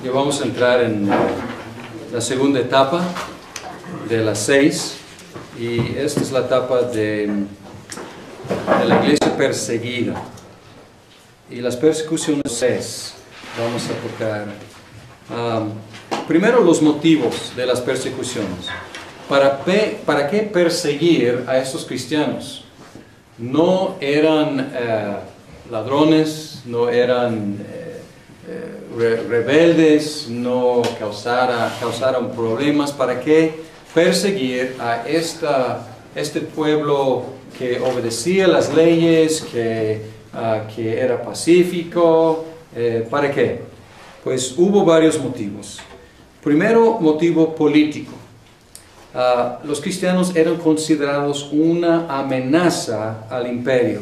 Ya vamos a entrar en la segunda etapa de las 6, y esta es la etapa de la iglesia perseguida. Y las persecuciones vamos a tocar. Primero, los motivos de las persecuciones. ¿Para qué perseguir a estos cristianos? No eran ladrones, no eran rebeldes, no causaron problemas. ¿Para qué perseguir a este pueblo que obedecía las leyes, que era pacífico? ¿Para qué? Pues hubo varios motivos. Primero, motivo político. Los cristianos eran considerados una amenaza al imperio,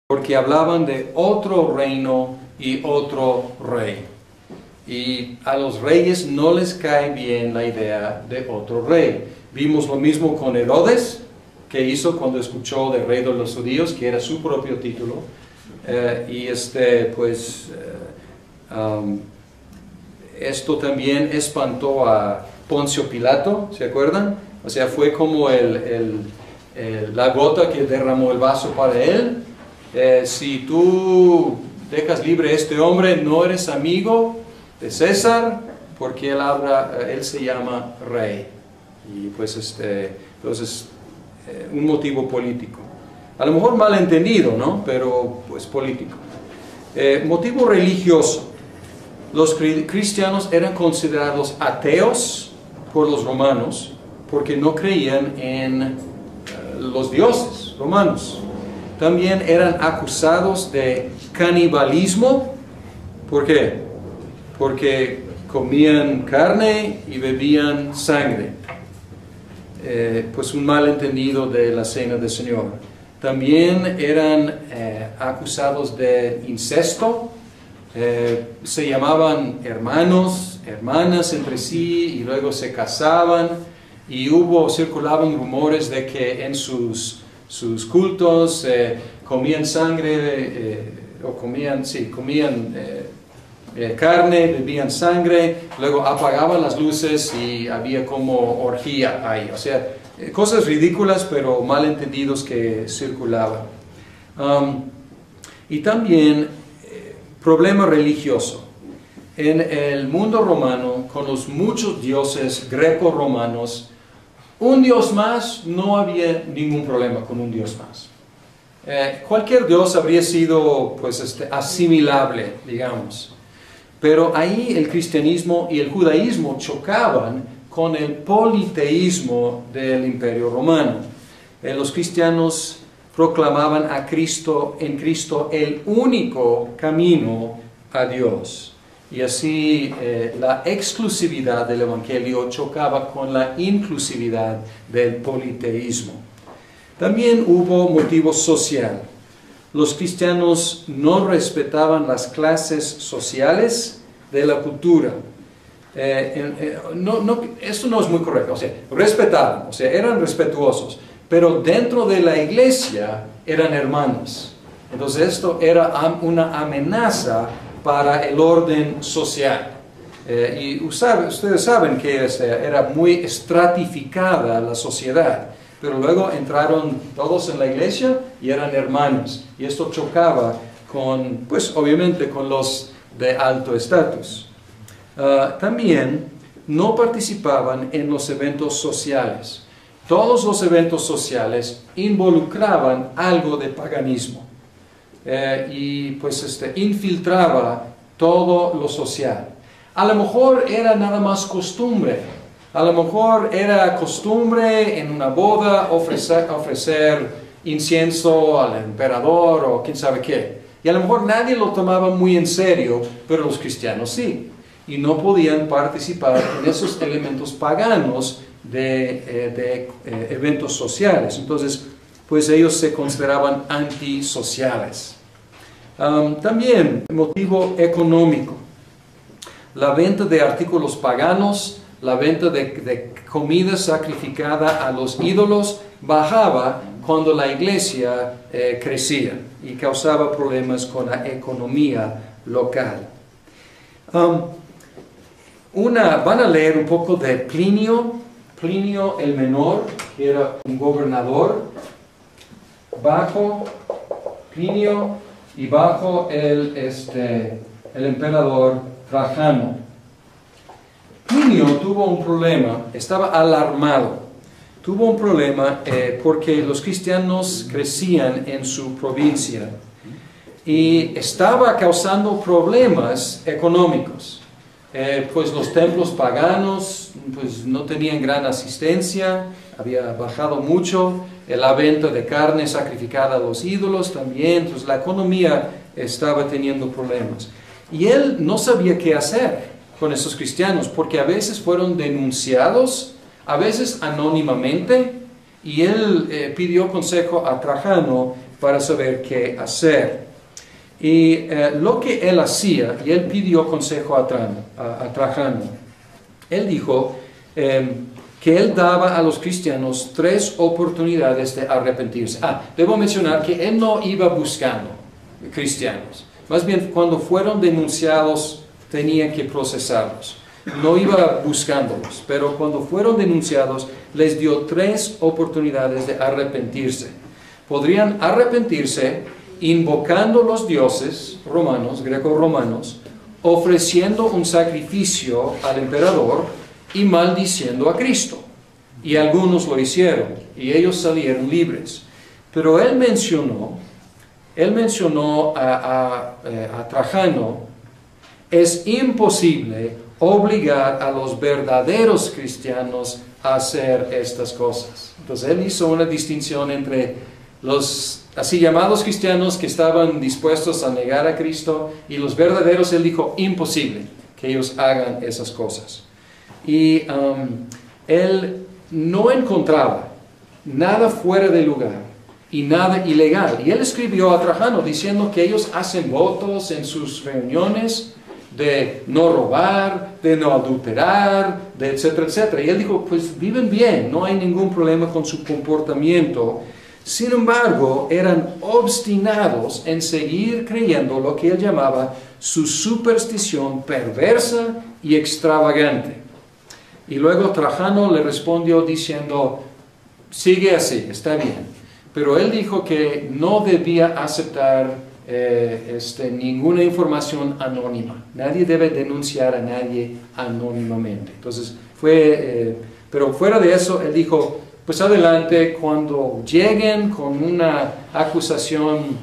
porque hablaban de otro reino y otro rey. Y a los reyes no les cae bien la idea de otro rey. Vimos lo mismo con Herodes, que hizo cuando escuchó del rey de los judíos, que era su propio título. Esto también espantó a Poncio Pilato, ¿se acuerdan? O sea, fue como la gota que derramó el vaso para él. Si tú dejas libre a este hombre, no eres amigo de César, porque él se llama rey. Y pues entonces, un motivo político. A lo mejor malentendido, ¿no? Pero pues político. Motivo religioso. Los cristianos eran considerados ateos por los romanos porque no creían en los dioses romanos. También eran acusados de canibalismo. ¿Por qué? Porque comían carne y bebían sangre. Pues un malentendido de la cena del Señor. También eran acusados de incesto. Se llamaban hermanos, hermanas entre sí, y luego se casaban, y circulaban rumores de que en sus cultos comían sangre, comían carne, bebían sangre, luego apagaban las luces y había como orgía ahí. O sea, cosas ridículas pero malentendidos que circulaban. Y también problema religioso. En el mundo romano, con los muchos dioses greco-romanos, un dios más, no había ningún problema con un dios más. Cualquier dios habría sido pues, asimilable, digamos. Pero ahí el cristianismo y el judaísmo chocaban con el politeísmo del imperio romano. Los cristianos proclamaban en Cristo el único camino a Dios. Y así la exclusividad del Evangelio chocaba con la inclusividad del politeísmo. También hubo motivo social. Los cristianos no respetaban las clases sociales de la cultura. Esto no es muy correcto. O sea, respetaban, o sea, eran respetuosos. Pero dentro de la iglesia eran hermanos. Entonces esto era una amenaza para el orden social. Y ustedes saben que era muy estratificada la sociedad. Pero luego entraron todos en la iglesia y eran hermanos. Y esto chocaba obviamente con los de alto estatus. También no participaban en los eventos sociales. Todos los eventos sociales involucraban algo de paganismo y pues infiltraba todo lo social. A lo mejor era nada más costumbre. A lo mejor era costumbre en una boda ofrecer incienso al emperador o quién sabe qué. Y a lo mejor nadie lo tomaba muy en serio, pero los cristianos sí. Y no podían participar en esos elementos paganos de eventos sociales. Entonces, pues ellos se consideraban antisociales. También, motivo económico. La venta de artículos paganos, la venta de comida sacrificada a los ídolos bajaba cuando la iglesia crecía y causaba problemas con la economía local. Van a leer un poco de Plinio el Menor, que era un gobernador, bajo Plinio y bajo el emperador Trajano. Plinio tuvo un problema, estaba alarmado. Tuvo un problema porque los cristianos crecían en su provincia y estaba causando problemas económicos. Pues los templos paganos pues, no tenían gran asistencia, había bajado mucho, la venta de carne sacrificada a los ídolos también, entonces la economía estaba teniendo problemas. Y él no sabía qué hacer con esos cristianos, porque a veces fueron denunciados, a veces anónimamente, y él pidió consejo a Trajano para saber qué hacer. Y lo que él hacía, y él pidió consejo a Trajano, él dijo que él daba a los cristianos 3 oportunidades de arrepentirse. Debo mencionar que él no iba buscando cristianos, más bien cuando fueron denunciados tenía que procesarlos. No iba buscándolos, pero cuando fueron denunciados les dio 3 oportunidades de arrepentirse. Podrían arrepentirse invocando los dioses romanos, greco-romanos, ofreciendo un sacrificio al emperador y maldiciendo a Cristo. Y algunos lo hicieron, y ellos salieron libres. Pero él mencionó a Trajano, es imposible obligar a los verdaderos cristianos a hacer estas cosas. Entonces él hizo una distinción entre los así llamados cristianos que estaban dispuestos a negar a Cristo y los verdaderos. Él dijo imposible que ellos hagan esas cosas. Y él no encontraba nada fuera de lugar y nada ilegal. Y él escribió a Trajano diciendo que ellos hacen votos en sus reuniones de no robar, de no adulterar, de etcétera, etcétera. Y él dijo, pues viven bien, no hay ningún problema con su comportamiento. Sin embargo, eran obstinados en seguir creyendo lo que él llamaba su superstición perversa y extravagante. Y luego Trajano le respondió diciendo, sigue así, está bien. Pero él dijo que no debía aceptar ninguna información anónima. Nadie debe denunciar a nadie anónimamente. Entonces, pero fuera de eso, él dijo, pues adelante, cuando lleguen con una acusación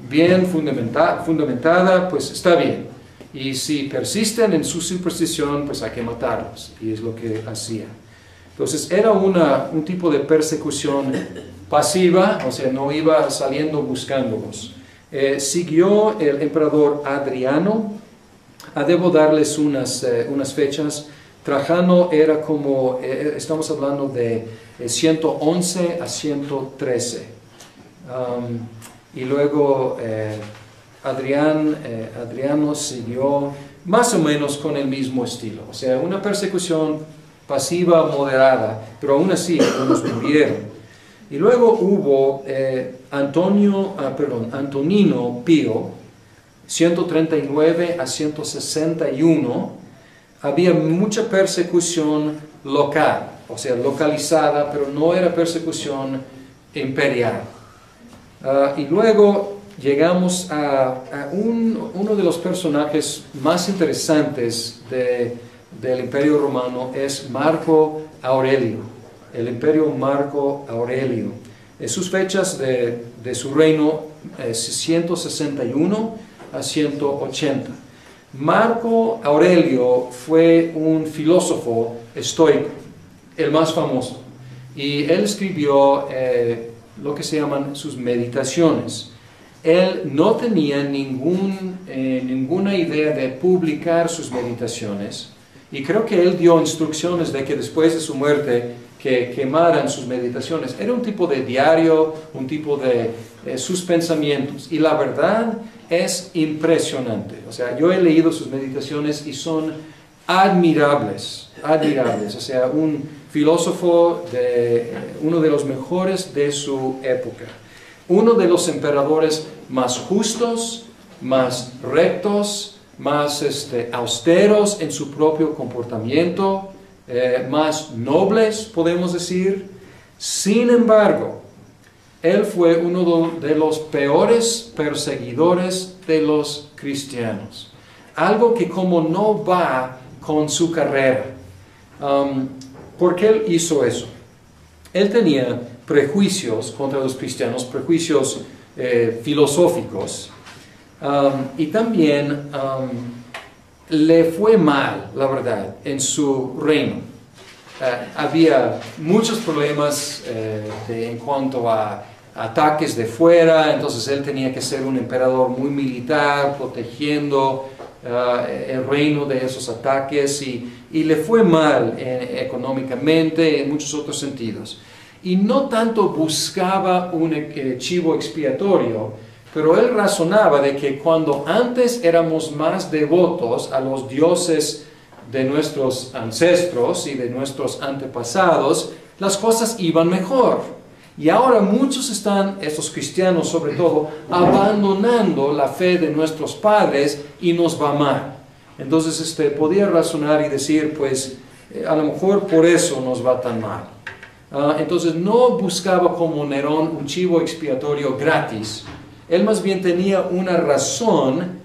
bien fundamentada, pues está bien. Y si persisten en su superstición, pues hay que matarlos. Y es lo que hacía. Entonces era un tipo de persecución pasiva, o sea, no iba saliendo buscándolos. Siguió el emperador Adriano. Debo darles unas fechas. Trajano era como, estamos hablando de 111 a 113. Y luego Adriano siguió más o menos con el mismo estilo. O sea, una persecución pasiva, moderada, pero aún así algunos murieron. Y luego hubo Antonino Pío, 139 a 161. Había mucha persecución local, o sea, localizada, pero no era persecución imperial. Y luego llegamos a uno de los personajes más interesantes del Imperio Romano, es Marco Aurelio. El Imperio Marco Aurelio. Sus fechas de su reino es 161 a 180. Marco Aurelio fue un filósofo estoico, el más famoso. Y él escribió lo que se llaman sus meditaciones. Él no tenía ninguna idea de publicar sus meditaciones. Y creo que él dio instrucciones de que después de su muerte que quemaran sus meditaciones. Era un tipo de diario, un tipo de sus pensamientos. Y la verdad es impresionante. O sea, yo he leído sus meditaciones y son admirables, admirables. O sea, un filósofo, uno de los mejores de su época. Uno de los emperadores más justos, más rectos, más austeros en su propio comportamiento, más nobles, podemos decir. Sin embargo, él fue uno de los peores perseguidores de los cristianos. Algo que como no va con su carrera. ¿Por qué él hizo eso? Él tenía prejuicios contra los cristianos, prejuicios filosóficos, y también le fue mal, la verdad, en su reino. Había muchos problemas en cuanto a ataques de fuera, entonces él tenía que ser un emperador muy militar, protegiendo el reino de esos ataques, y le fue mal económicamente, en muchos otros sentidos. Y no tanto buscaba un chivo expiatorio, pero él razonaba de que cuando antes éramos más devotos a los dioses de nuestros ancestros y de nuestros antepasados, las cosas iban mejor. Y ahora muchos están, estos cristianos sobre todo, abandonando la fe de nuestros padres y nos va mal. Entonces podía razonar y decir, pues, a lo mejor por eso nos va tan mal. Entonces no buscaba como Nerón un chivo expiatorio gratis. Él más bien tenía una razón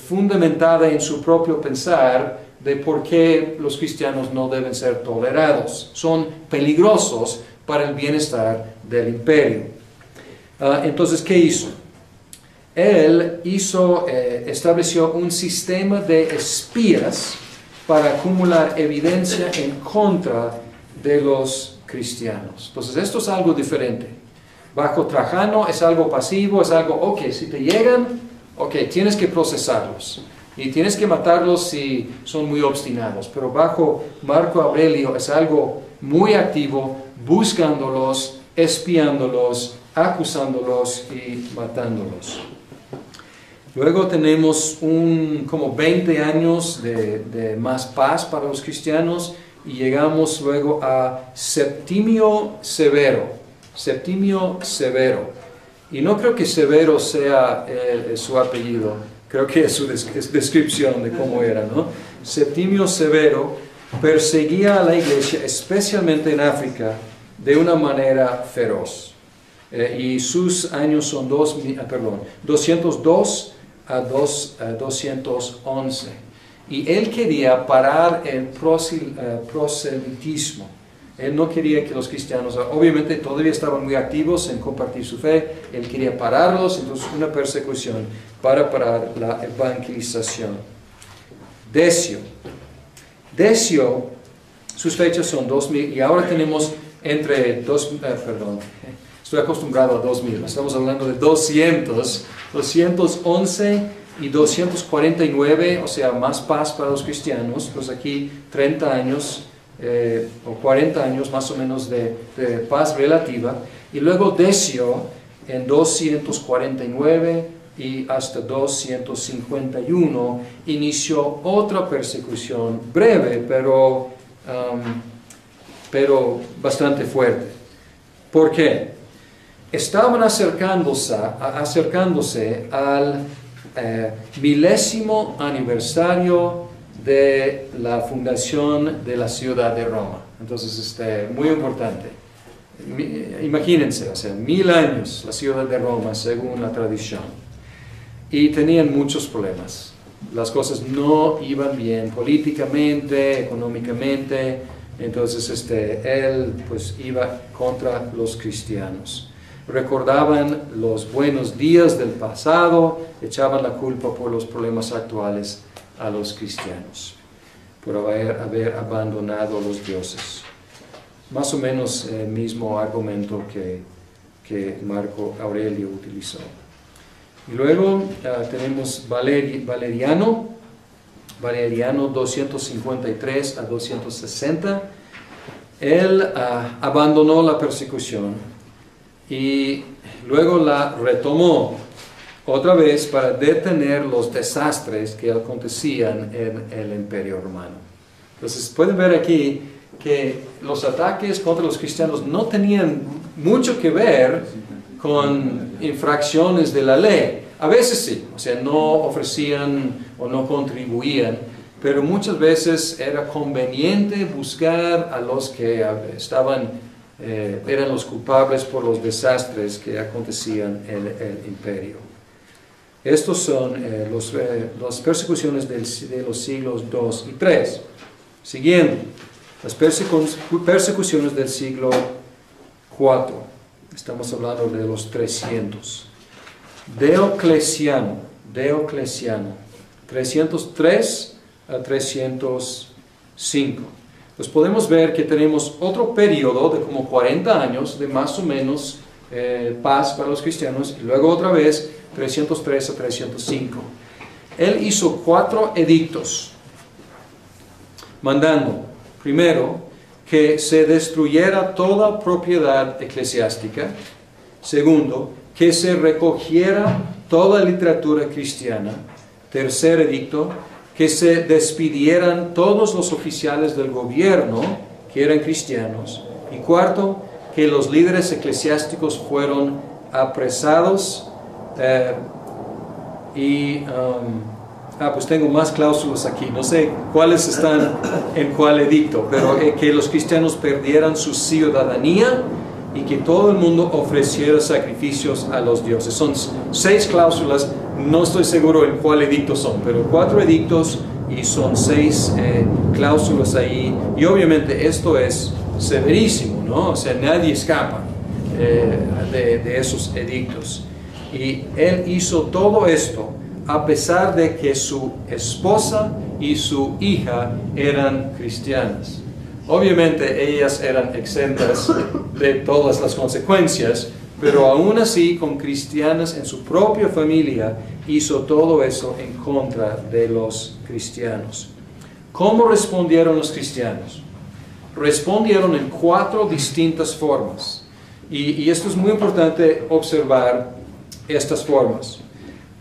fundamentada en su propio pensar de por qué los cristianos no deben ser tolerados. Son peligrosos para el bienestar del imperio. Entonces, ¿qué hizo? Él estableció un sistema de espías para acumular evidencia en contra de los cristianos. Entonces, esto es algo diferente. Bajo Trajano es algo pasivo, es algo, ok, si te llegan, ok, tienes que procesarlos. Y tienes que matarlos si son muy obstinados. Pero bajo Marco Aurelio es algo muy activo, buscándolos, espiándolos, acusándolos y matándolos. Luego tenemos como 20 años de más paz para los cristianos y llegamos luego a Septimio Severo. Septimio Severo. Y no creo que Severo sea su apellido, creo que es su descripción de cómo era, ¿no? Septimio Severo perseguía a la iglesia, especialmente en África, de una manera feroz. Y sus años son 202 a 211. Y él quería parar el proselitismo. Él no quería que los cristianos, obviamente todavía estaban muy activos en compartir su fe, él quería pararlos, entonces una persecución para parar la evangelización. Decio, sus fechas son 2000, y ahora tenemos estoy acostumbrado a 2000, estamos hablando de 211 y 249, o sea, más paz para los cristianos, pues aquí 30 años, o 40 años más o menos de paz relativa, y luego Decio en 249 y hasta 251 inició otra persecución breve, pero bastante fuerte. ¿Por qué? Estaban acercándose al milésimo aniversario de la fundación de la ciudad de Roma. Entonces, muy importante. Imagínense, o sea, 1000 años la ciudad de Roma, según la tradición. Y tenían muchos problemas. Las cosas no iban bien políticamente, económicamente. Entonces, él pues iba contra los cristianos. Recordaban los buenos días del pasado, echaban la culpa por los problemas actuales a los cristianos, por haber abandonado a los dioses. Más o menos el mismo argumento que Marco Aurelio utilizó. Y luego tenemos Valeriano 253 a 260. Él abandonó la persecución y luego la retomó otra vez para detener los desastres que acontecían en el Imperio Romano. Entonces pueden ver aquí que los ataques contra los cristianos no tenían mucho que ver con infracciones de la ley. A veces sí, o sea, no ofrecían o no contribuían, pero muchas veces era conveniente buscar a los que eran los culpables por los desastres que acontecían en el imperio. Estos son las persecuciones de los siglos II y III. Siguiendo, las persecuciones del siglo IV. Estamos hablando de los 300. Diocleciano, 303 a 305. Pues podemos ver que tenemos otro periodo de como 40 años de más o menos paz para los cristianos, y luego otra vez 303 a 305. Él hizo 4 edictos, mandando, primero, que se destruyera toda propiedad eclesiástica. Segundo, que se recogiera toda literatura cristiana. Tercer edicto, que se despidieran todos los oficiales del gobierno que eran cristianos. Y cuarto, que los líderes eclesiásticos fueron apresados. Pues tengo más cláusulas aquí, no sé cuáles están en cuál edicto, pero que los cristianos perdieran su ciudadanía y que todo el mundo ofreciera sacrificios a los dioses. Son 6 cláusulas, no estoy seguro en cuál edicto son, pero 4 edictos y son 6 cláusulas ahí. Y obviamente esto es severísimo, ¿no? O sea, nadie escapa de esos edictos. Y él hizo todo esto a pesar de que su esposa y su hija eran cristianas. Obviamente ellas eran exentas de todas las consecuencias, pero aún así, con cristianas en su propia familia, hizo todo eso en contra de los cristianos. ¿Cómo respondieron los cristianos? Respondieron en 4 distintas formas. Y esto es muy importante observar estas formas.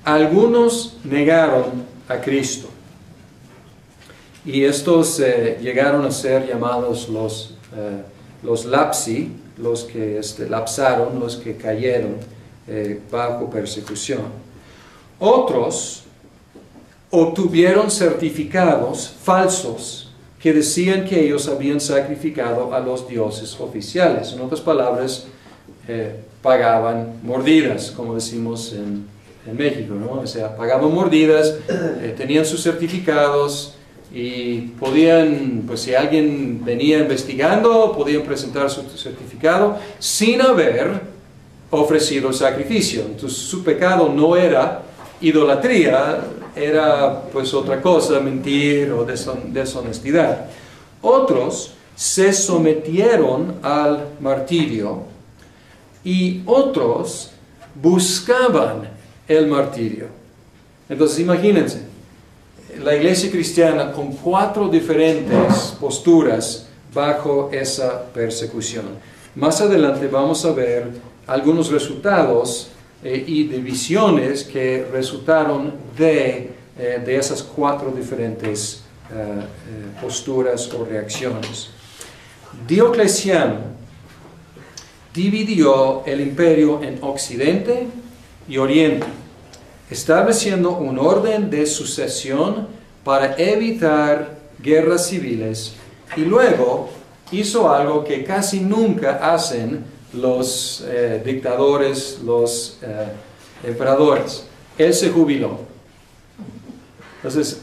Algunos negaron a Cristo. Y estos llegaron a ser llamados los lapsi, los que lapsaron, los que cayeron bajo persecución. Otros obtuvieron certificados falsos que decían que ellos habían sacrificado a los dioses oficiales. En otras palabras, pagaban mordidas, como decimos en México, ¿no? O sea, pagaban mordidas, tenían sus certificados y podían, pues si alguien venía investigando, podían presentar su certificado sin haber ofrecido sacrificio. Entonces su pecado no era idolatría, era pues otra cosa, mentir o deshonestidad. Otros se sometieron al martirio y otros buscaban el martirio. Entonces imagínense, la iglesia cristiana con 4 diferentes posturas bajo esa persecución. Más adelante vamos a ver algunos resultados y divisiones que resultaron de esas 4 diferentes posturas o reacciones. Diocleciano dividió el imperio en Occidente y Oriente, estableciendo un orden de sucesión para evitar guerras civiles, y luego hizo algo que casi nunca hacen los dictadores, los emperadores. Él se jubiló. Entonces,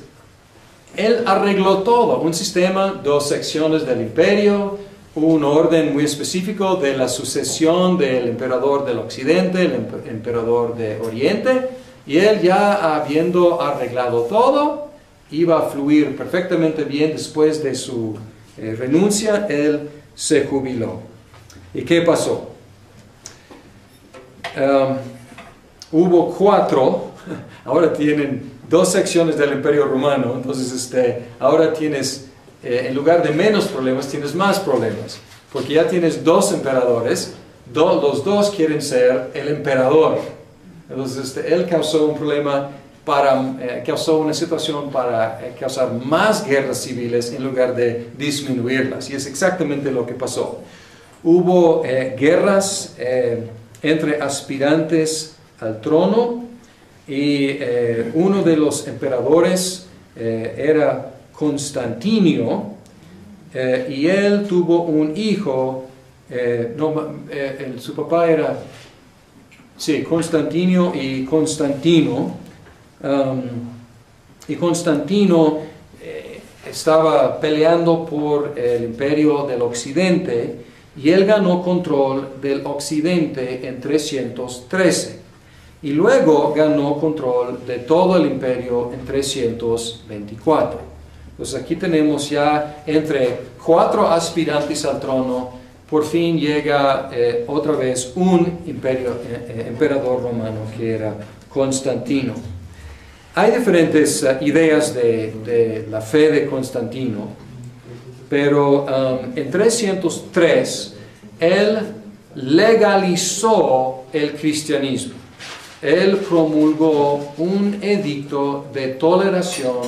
él arregló todo, un sistema, 2 secciones del imperio, un orden muy específico de la sucesión del emperador del Occidente, el emperador de Oriente, y él, ya habiendo arreglado todo, iba a fluir perfectamente bien. Después de su renuncia, él se jubiló. ¿Y qué pasó? Hubo 4, ahora tienen 2 secciones del Imperio Romano, entonces ahora tienes, en lugar de menos problemas, tienes más problemas, porque ya tienes 2 emperadores, los 2 quieren ser el emperador. Entonces él causó un problema, causó una situación para causar más guerras civiles en lugar de disminuirlas, y es exactamente lo que pasó. Hubo guerras entre aspirantes al trono, Y uno de los emperadores era Constantino, y él tuvo un hijo, su papá era, sí, Constantino y Constantino. Y Constantino estaba peleando por el imperio del occidente, y él ganó control del occidente en 313. Y luego ganó control de todo el imperio en 324. Entonces aquí tenemos ya entre 4 aspirantes al trono, por fin llega otra vez un emperador romano que era Constantino. Hay diferentes ideas de la fe de Constantino, pero en 303 él legalizó el cristianismo. Él promulgó un edicto de toleración,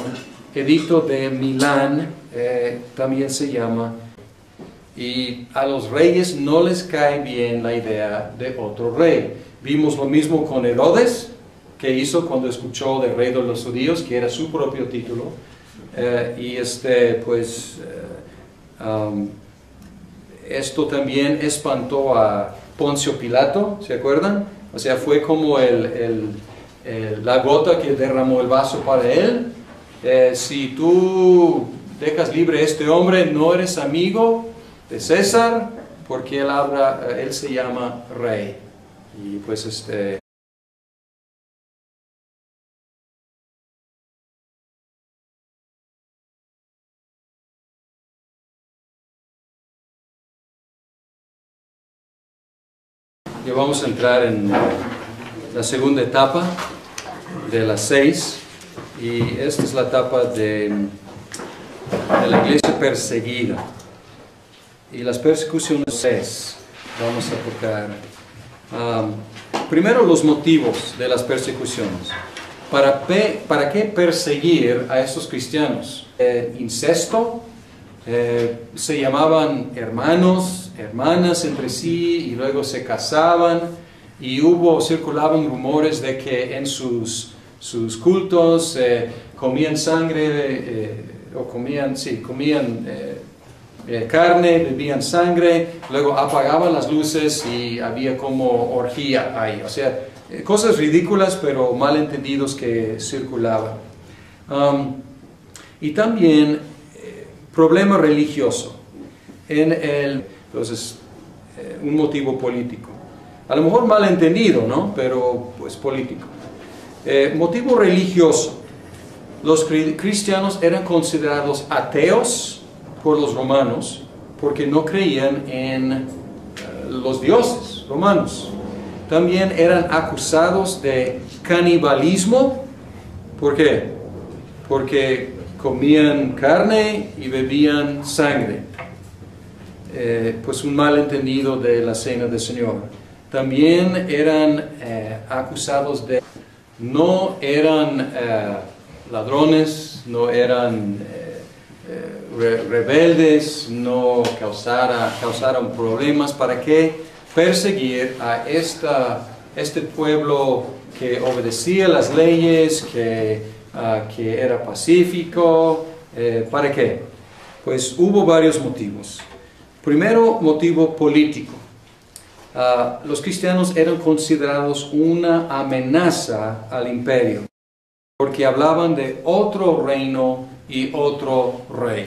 edicto de Milán, también se llama, y a los reyes no les cae bien la idea de otro rey. Vimos lo mismo con Herodes, que hizo cuando escuchó del rey de los judíos, que era su propio título, esto también espantó a Poncio Pilato, ¿se acuerdan? O sea, fue como la gota que derramó el vaso para él. Si tú dejas libre a este hombre, no eres amigo de César, porque él se llama rey. Y pues ya vamos a entrar en la segunda etapa de las 6, y esta es la etapa de la iglesia perseguida. Y las persecuciones vamos a tocar. Primero, los motivos de las persecuciones. ¿Para qué perseguir a estos cristianos? Incesto, se llamaban hermanos, hermanas entre sí, y luego se casaban, y circulaban rumores de que en sus cultos comían sangre, comían carne, bebían sangre, luego apagaban las luces y había como orgía ahí. O sea, cosas ridículas pero malentendidos que circulaban. Y también problema religioso. Entonces, un motivo político. A lo mejor malentendido, ¿no? Pero pues político. Motivo religioso. Los cristianos eran considerados ateos por los romanos porque no creían en los dioses romanos. También eran acusados de canibalismo. ¿Por qué? Porque comían carne y bebían sangre. Pues un malentendido de la cena del Señor. También eran acusados de... No eran ladrones, no eran rebeldes, no causaron problemas. ¿Para qué perseguir a este pueblo que obedecía las leyes, que era pacífico? ¿Para qué? Pues hubo varios motivos. Primero, motivo político. Los cristianos eran considerados una amenaza al imperio, porque hablaban de otro reino y otro rey.